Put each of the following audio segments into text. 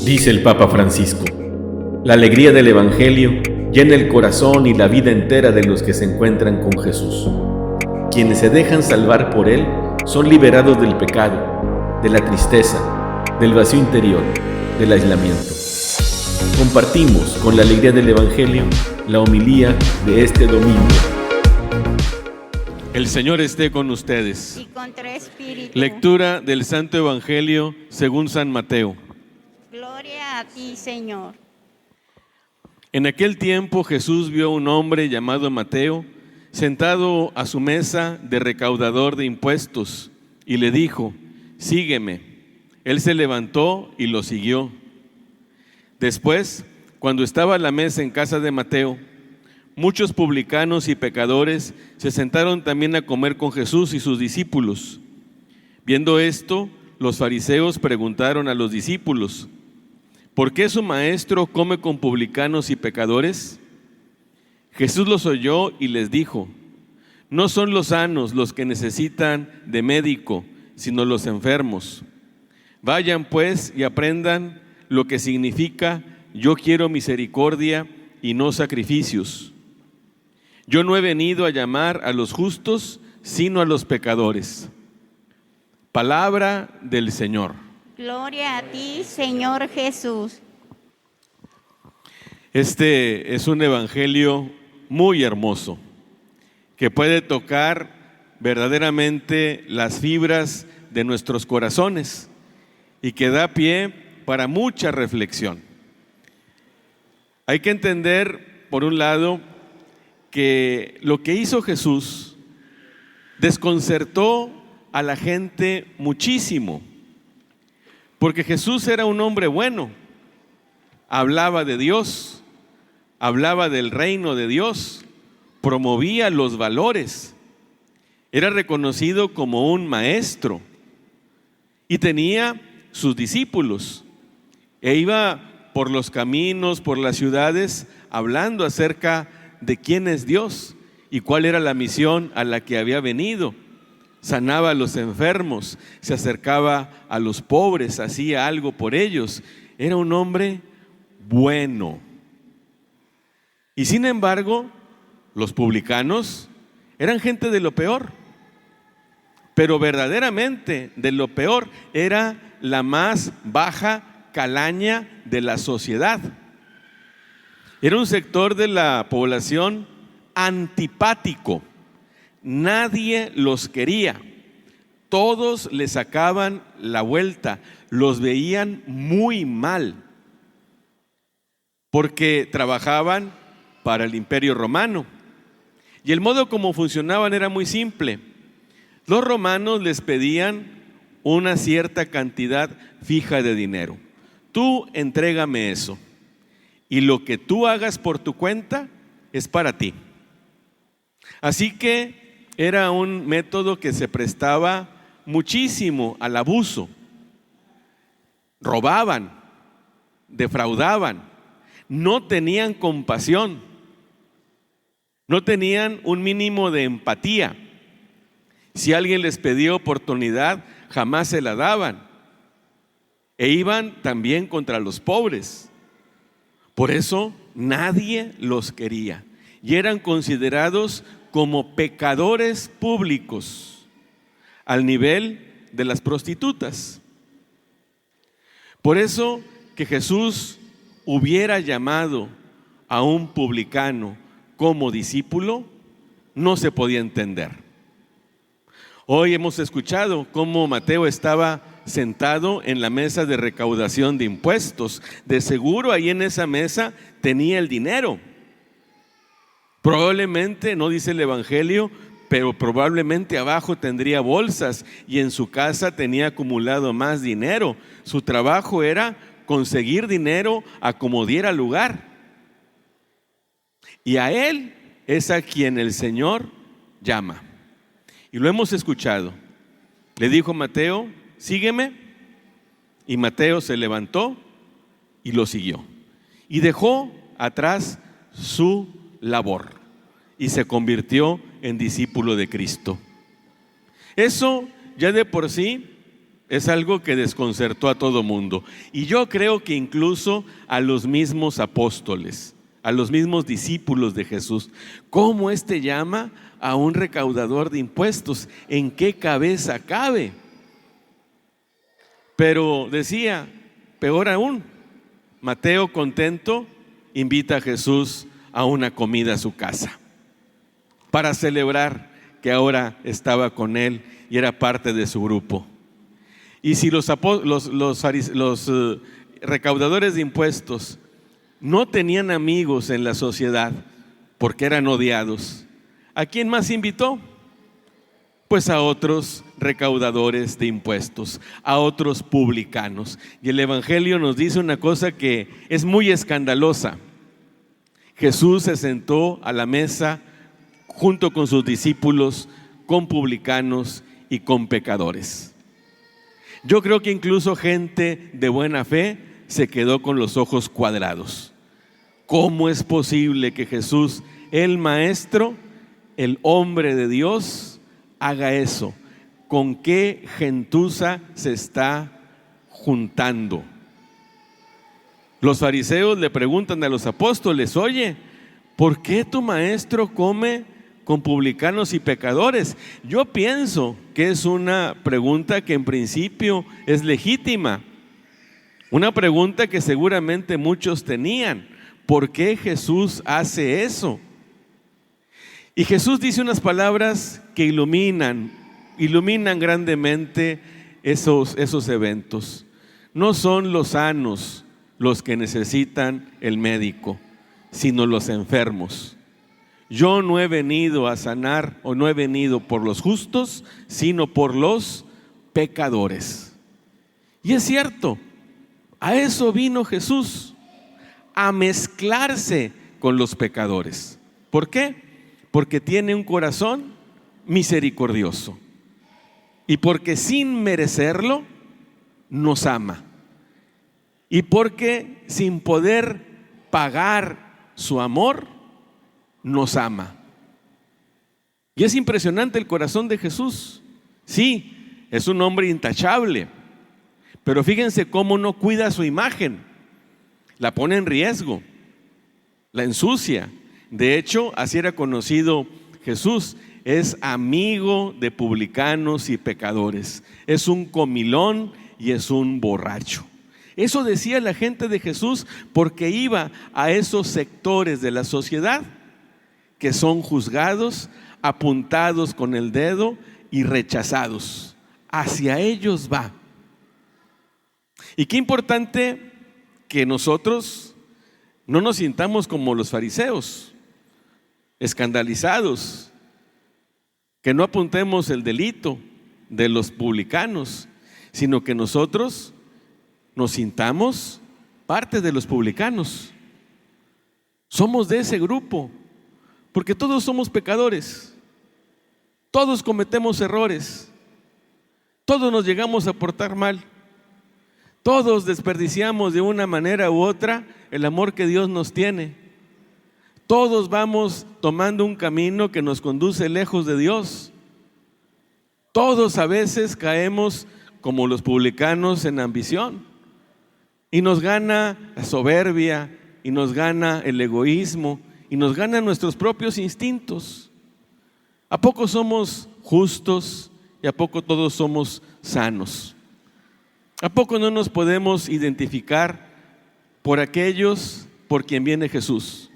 Dice el Papa Francisco: la alegría del Evangelio llena el corazón y la vida entera de los que se encuentran con Jesús. Quienes se dejan salvar por Él son liberados del pecado, de la tristeza, del vacío interior, del aislamiento. Compartimos con la alegría del Evangelio la homilía de este domingo. El Señor esté con ustedes. Y con tu espíritu. Lectura del Santo Evangelio según San Mateo. Gloria a ti, Señor. En aquel tiempo Jesús vio a un hombre llamado Mateo sentado a su mesa de recaudador de impuestos y le dijo: sígueme. Él se levantó y lo siguió. Después, cuando estaba a la mesa en casa de Mateo, muchos publicanos y pecadores se sentaron también a comer con Jesús y sus discípulos. Viendo esto, los fariseos preguntaron a los discípulos: ¿por qué su maestro come con publicanos y pecadores? Jesús los oyó y les dijo: no son los sanos los que necesitan de médico, sino los enfermos. Vayan pues y aprendan lo que significa: yo quiero misericordia y no sacrificios. Yo no he venido a llamar a los justos, sino a los pecadores. Palabra del Señor. Gloria a ti, Señor Jesús. Este es un evangelio muy hermoso, que puede tocar verdaderamente las fibras de nuestros corazones y que da pie para mucha reflexión. Hay que entender, por un lado, que lo que hizo Jesús desconcertó a la gente muchísimo, porque Jesús era un hombre bueno, hablaba de Dios, hablaba del reino de Dios, promovía los valores, era reconocido como un maestro y tenía sus discípulos e iba por los caminos, por las ciudades, hablando acerca de quién es Dios y cuál era la misión a la que había venido. Sanaba a los enfermos, se acercaba a los pobres, hacía algo por ellos. Era un hombre bueno. Y sin embargo, los publicanos eran gente de lo peor, pero verdaderamente de lo peor. Era la más baja calaña de la sociedad. Era un sector de la población antipático. Nadie los quería. Todos le sacaban la vuelta, los veían muy mal, porque trabajaban para el Imperio Romano. Y el modo como funcionaban era muy simple. Los romanos les pedían una cierta cantidad fija de dinero. Tú entrégame eso, y lo que tú hagas por tu cuenta es para ti. Así que era un método que se prestaba muchísimo al abuso. Robaban, defraudaban, no tenían compasión, no tenían un mínimo de empatía. Si alguien les pedía oportunidad, jamás se la daban. E iban también contra los pobres. Por eso nadie los quería y eran considerados como pecadores públicos, al nivel de las prostitutas. Por eso que Jesús hubiera llamado a un publicano como discípulo, no se podía entender. Hoy hemos escuchado cómo Mateo estaba sentado en la mesa de recaudación de impuestos. De seguro ahí en esa mesa tenía el dinero. Probablemente, no dice el Evangelio, pero probablemente abajo tendría bolsas y en su casa tenía acumulado más dinero. Su trabajo era conseguir dinero a como diera lugar. Y a él es a quien el Señor llama. Y lo hemos escuchado. Le dijo Mateo: sígueme. Y Mateo se levantó y lo siguió. Y dejó atrás su labor y se convirtió en discípulo de Cristo. Eso ya de por sí Es algo que desconcertó a todo mundo. Y yo creo que incluso a los mismos apóstoles, a los mismos discípulos de Jesús. ¿Cómo llama a un recaudador de impuestos? ¿En qué cabeza cabe? Pero decía, peor aún, Mateo, contento, invita a Jesús a una comida a su casa para celebrar que ahora estaba con él y era parte de su grupo. Y si los recaudadores de impuestos no tenían amigos en la sociedad porque eran odiados, ¿a quién más invitó? Pues a otros recaudadores de impuestos, a otros publicanos. Y el Evangelio nos dice una cosa que es muy escandalosa. Jesús se sentó a la mesa junto con sus discípulos, con publicanos y con pecadores. Yo creo que incluso gente de buena fe se quedó con los ojos cuadrados. ¿Cómo es posible que Jesús, el Maestro, el hombre de Dios, haga eso? ¿Con qué gentuza se está juntando? Los fariseos le preguntan a los apóstoles: oye, ¿por qué tu maestro come con publicanos y pecadores? Yo pienso que es una pregunta que en principio es legítima, una pregunta que seguramente muchos tenían. ¿Por qué Jesús hace eso? Y Jesús dice unas palabras que iluminan grandemente esos eventos. No son los sanos los que necesitan el médico, sino los enfermos. Yo no he venido a sanar, o no he venido por los justos, sino por los pecadores. Y es cierto, a eso vino Jesús, a mezclarse con los pecadores. ¿Por qué? Porque tiene un corazón misericordioso y porque sin merecerlo nos ama, y porque sin poder pagar su amor nos ama. Y es impresionante el corazón de Jesús. Sí, es un hombre intachable, pero fíjense cómo no cuida su imagen, la pone en riesgo, la ensucia. De hecho, así era conocido Jesús: es amigo de publicanos y pecadores, es un comilón y es un borracho. Eso decía la gente de Jesús porque iba a esos sectores de la sociedad que son juzgados, apuntados con el dedo y rechazados. Hacia ellos va. Y qué importante que nosotros no nos sintamos como los fariseos, escandalizados, que no apuntemos el delito de los publicanos, sino que nosotros nos sintamos parte de los publicanos. Somos de ese grupo, porque todos somos pecadores, todos cometemos errores, todos nos llegamos a portar mal, todos desperdiciamos de una manera u otra el amor que Dios nos tiene. Todos vamos tomando un camino que nos conduce lejos de Dios. Todos a veces caemos como los publicanos en ambición, y nos gana la soberbia, y nos gana el egoísmo, y nos ganan nuestros propios instintos. ¿A poco somos justos y a poco todos somos sanos? ¿A poco no nos podemos identificar por aquellos por quien viene Jesús?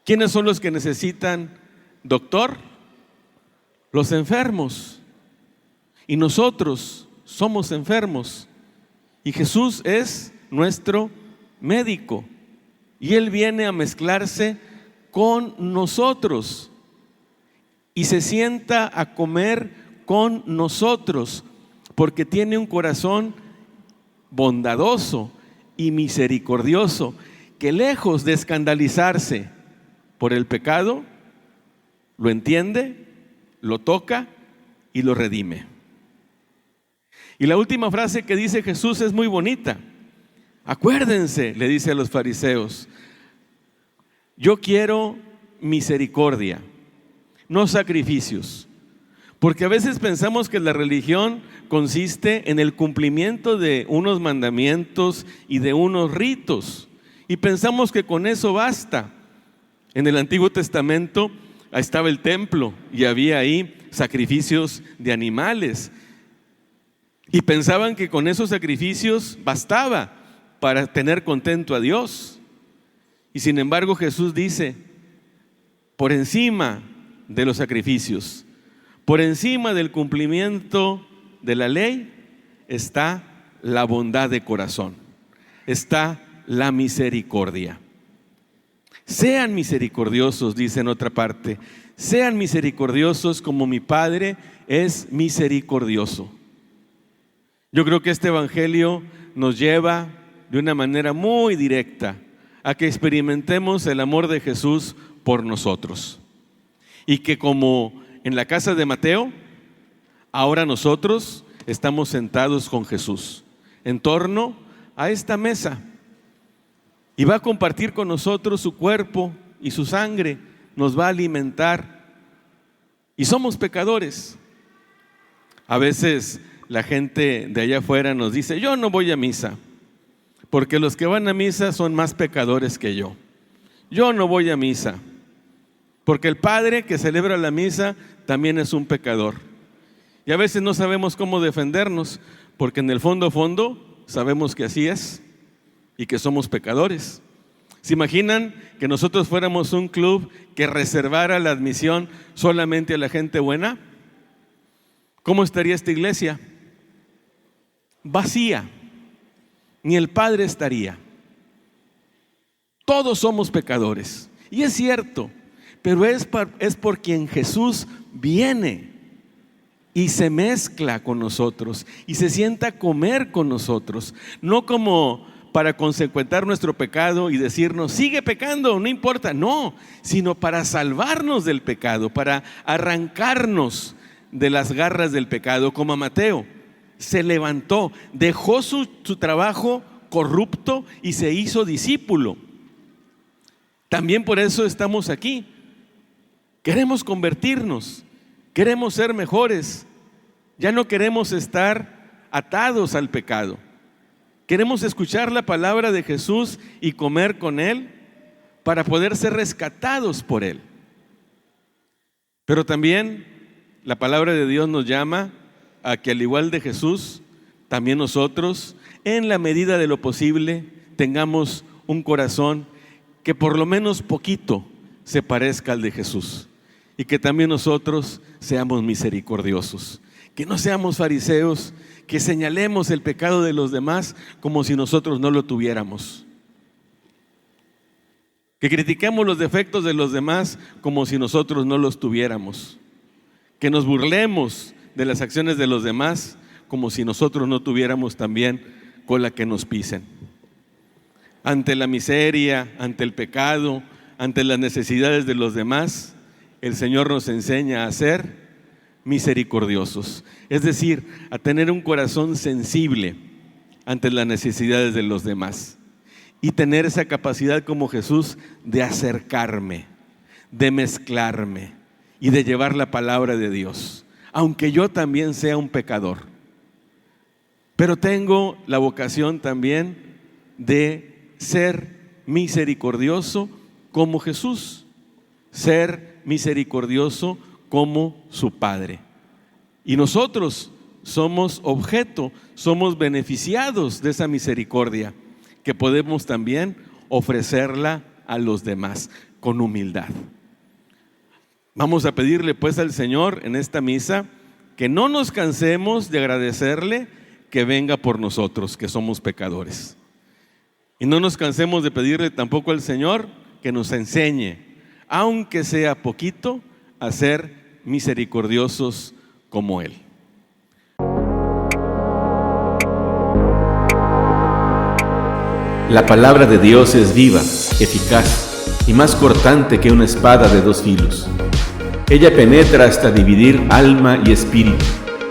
¿Quiénes son los que necesitan doctor? Los enfermos. Y nosotros somos enfermos. Y Jesús es nuestro médico. Y Él viene a mezclarse con nosotros. Y se sienta a comer con nosotros, porque tiene un corazón bondadoso y misericordioso, que lejos de escandalizarse por el pecado, lo entiende, lo toca y lo redime. Y la última frase que dice Jesús es muy bonita. Acuérdense, le dice a los fariseos: yo quiero misericordia, no sacrificios, Porque a veces pensamos que la religión consiste en el cumplimiento de unos mandamientos y de unos ritos. Y pensamos que con eso basta. En el Antiguo Testamento estaba el templo y había ahí sacrificios de animales. Y pensaban que con esos sacrificios bastaba para tener contento a Dios. Y sin embargo Jesús dice, por encima de los sacrificios, por encima del cumplimiento de la ley, está la bondad de corazón, está la misericordia. Sean misericordiosos, dice en otra parte, sean misericordiosos como mi Padre es misericordioso. Yo creo que este evangelio nos lleva de una manera muy directa a que experimentemos el amor de Jesús por nosotros. Y que como en la casa de Mateo, ahora nosotros estamos sentados con Jesús en torno a esta mesa. Y va a compartir con nosotros su cuerpo y su sangre, nos va a alimentar. Y somos pecadores. A veces la gente de allá afuera nos dice, yo no voy a misa, porque los que van a misa son más pecadores que yo. Yo no voy a misa, porque el padre que celebra la misa también es un pecador. Y a veces no sabemos cómo defendernos, porque en el fondo sabemos que así es y que somos pecadores. ¿Se imaginan que nosotros fuéramos un club que reservara la admisión solamente a la gente buena? ¿Cómo estaría esta iglesia? Vacía. Ni el Padre estaría. Todos somos pecadores. Y es cierto, pero es por quien Jesús viene y se mezcla con nosotros y se sienta a comer con nosotros. No como para consecuentar nuestro pecado y decirnos, sigue pecando, no importa. No, sino para salvarnos del pecado, para arrancarnos de las garras del pecado, como a Mateo. Se levantó, dejó su trabajo corrupto y se hizo discípulo. También por eso estamos aquí. Queremos convertirnos, queremos ser mejores. Ya no queremos estar atados al pecado. Queremos escuchar la palabra de Jesús y comer con Él para poder ser rescatados por Él. Pero también la palabra de Dios nos llama a que al igual de Jesús, también nosotros, en la medida de lo posible, tengamos un corazón que por lo menos poquito se parezca al de Jesús. Y que también nosotros seamos misericordiosos. Que no seamos fariseos, que señalemos el pecado de los demás como si nosotros no lo tuviéramos. Que critiquemos los defectos de los demás como si nosotros no los tuviéramos. Que nos burlemos de las acciones de los demás como si nosotros no tuviéramos también cola que nos pisen. Ante la miseria, ante el pecado, ante las necesidades de los demás, el Señor nos enseña a ser misericordiosos, es decir, a tener un corazón sensible ante las necesidades de los demás y tener esa capacidad como Jesús de acercarme, de mezclarme y de llevar la palabra de Dios, aunque yo también sea un pecador. Pero tengo la vocación también de ser misericordioso como Jesús, ser misericordioso como su Padre. Y nosotros somos objeto, somos beneficiados de esa misericordia que podemos también ofrecerla a los demás con humildad. Vamos a pedirle pues al Señor en esta misa que no nos cansemos de agradecerle que venga por nosotros, que somos pecadores. Y no nos cansemos de pedirle tampoco al Señor que nos enseñe, aunque sea poquito, a ser misericordiosos como Él. La palabra de Dios es viva, eficaz y más cortante que una espada de dos filos. Ella penetra hasta dividir alma y espíritu,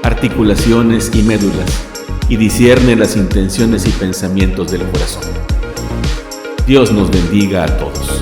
articulaciones y médulas, y discierne las intenciones y pensamientos del corazón. Dios nos bendiga a todos.